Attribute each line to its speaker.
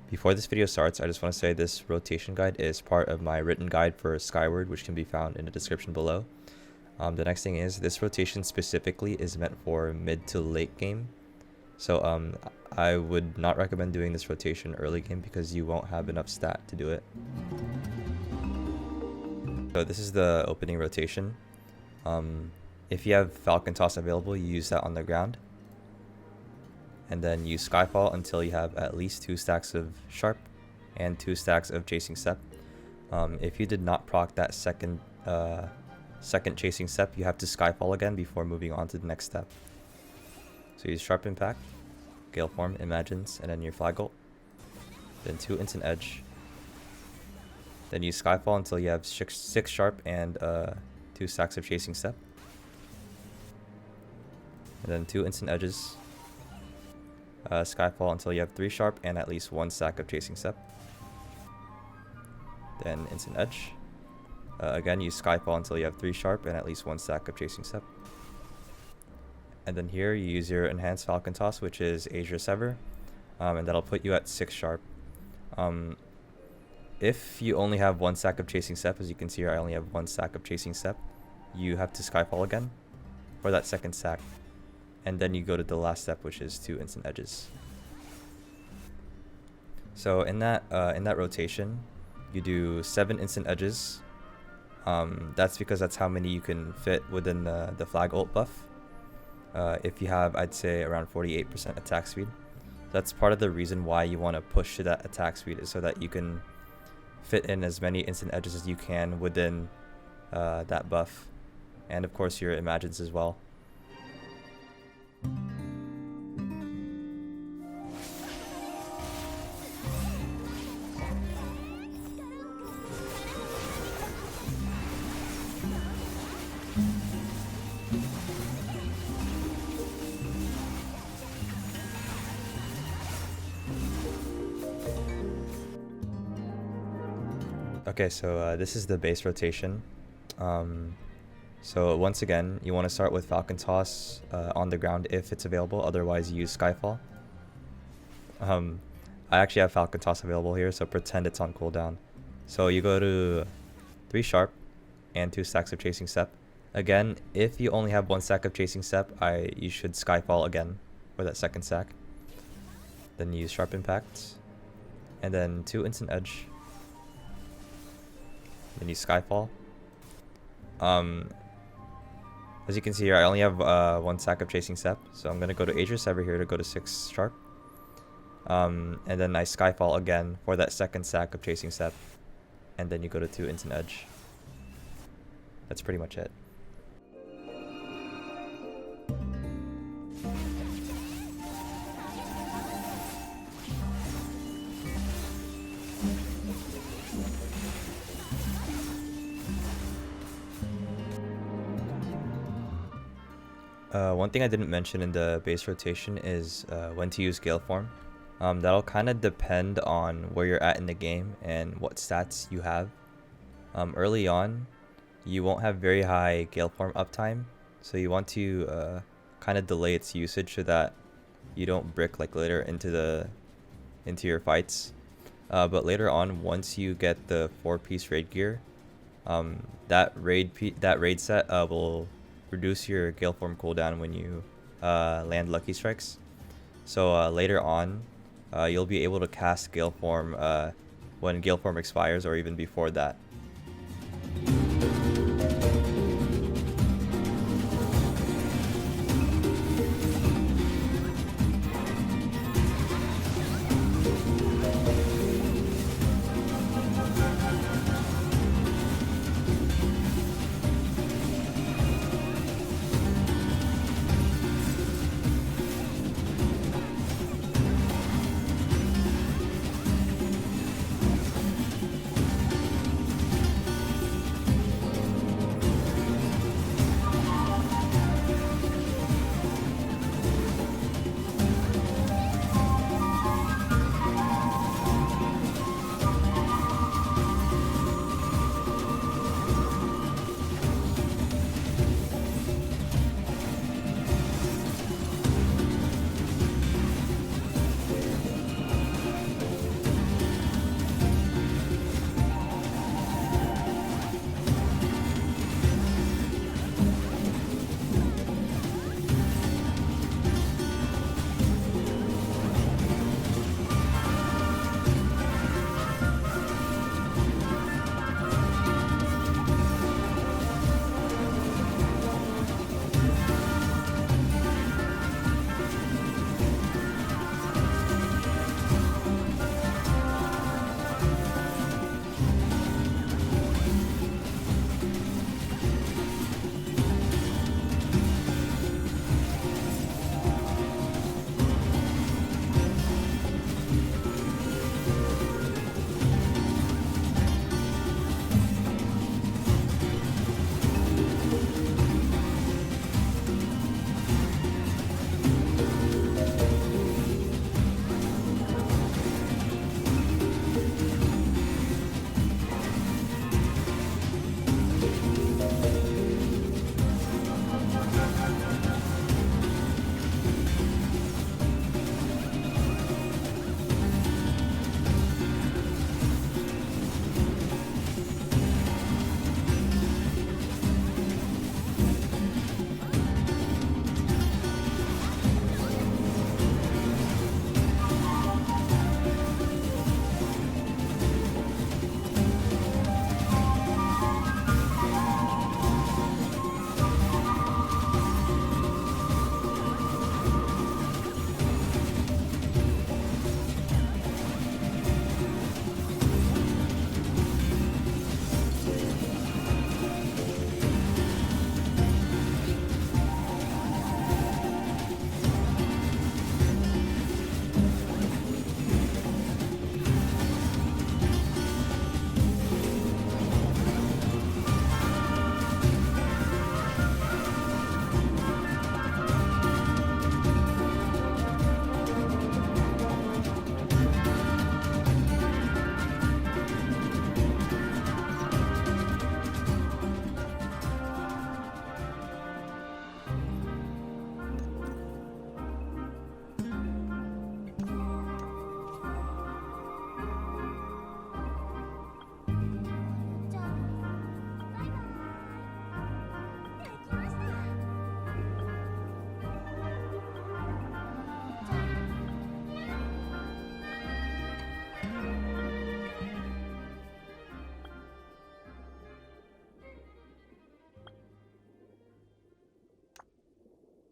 Speaker 1: Before this video starts, I just want to say this rotation guide is part of my written guide for Skyward, which can be found in the description below. The next thing is, this rotation specifically is meant for mid to late game. So I would not recommend doing this rotation early game because you won't have enough stat to do it. So this is the opening rotation. If you have Falcon Toss available, you use that on the ground. And then use Skyfall until you have at least 2 stacks of Sharp and 2 stacks of Chasing Step. If you did not proc that second Chasing Step, you have to Skyfall again before moving on to the next step. So use Sharp Impact, Galeform, Imagines, and then your Flag Ult. Then 2 Instant Edge. Then use Skyfall until you have 6 Sharp and 2 stacks of Chasing Step. And then 2 Instant Edges. Skyfall until you have 3 Sharp and at least 1 stack of Chasing Step. Then Instant Edge. Again, use Skyfall until you have 3 Sharp and at least 1 stack of Chasing Step. And then here you use your Enhanced Falcon Toss, which is Azure Sever, and that'll put you at 6 Sharp. If you only have 1 stack of Chasing Step, as you can see here I only have 1 stack of Chasing Step, you have to Skyfall again for that second stack. And then you go to the last step, which is 2 Instant Edges. So in that rotation, you do 7 Instant Edges. That's because that's how many you can fit within the Flag Ult buff. If you have, I'd say, around 48% attack speed. That's part of the reason why you want to push to that attack speed, is so that you can fit in as many Instant Edges as you can within that buff. And of course your Imagines as well. Okay, so this is the base rotation. So once again, you want to start with Falcon Toss on the ground if it's available. Otherwise, use Skyfall. I actually have Falcon Toss available here, so pretend it's on cooldown. So you go to 3 Sharp and 2 stacks of Chasing Step. Again, if you only have 1 stack of Chasing Step, you should Skyfall again for that second stack. Then use Sharp Impact, and then 2 Instant Edge. Then use Skyfall. As you can see here, I only have 1 stack of Chasing Step, so I'm going to go to Azure Sever here to go to 6 Sharp. And then I Skyfall again for that second stack of Chasing Step. And then you go to 2 Instant Edge. That's pretty much it. One thing I didn't mention in the base rotation is when to use Galeform. That'll kind of depend on where you're at in the game and what stats you have. Early on, you won't have very high Galeform uptime, so you want to kind of delay its usage so that you don't brick like later into your fights. But later on, once you get the 4-piece raid gear, that raid set will reduce your Galeform cooldown when you land Lucky Strikes. So later on, you'll be able to cast Galeform when Galeform expires, or even before that.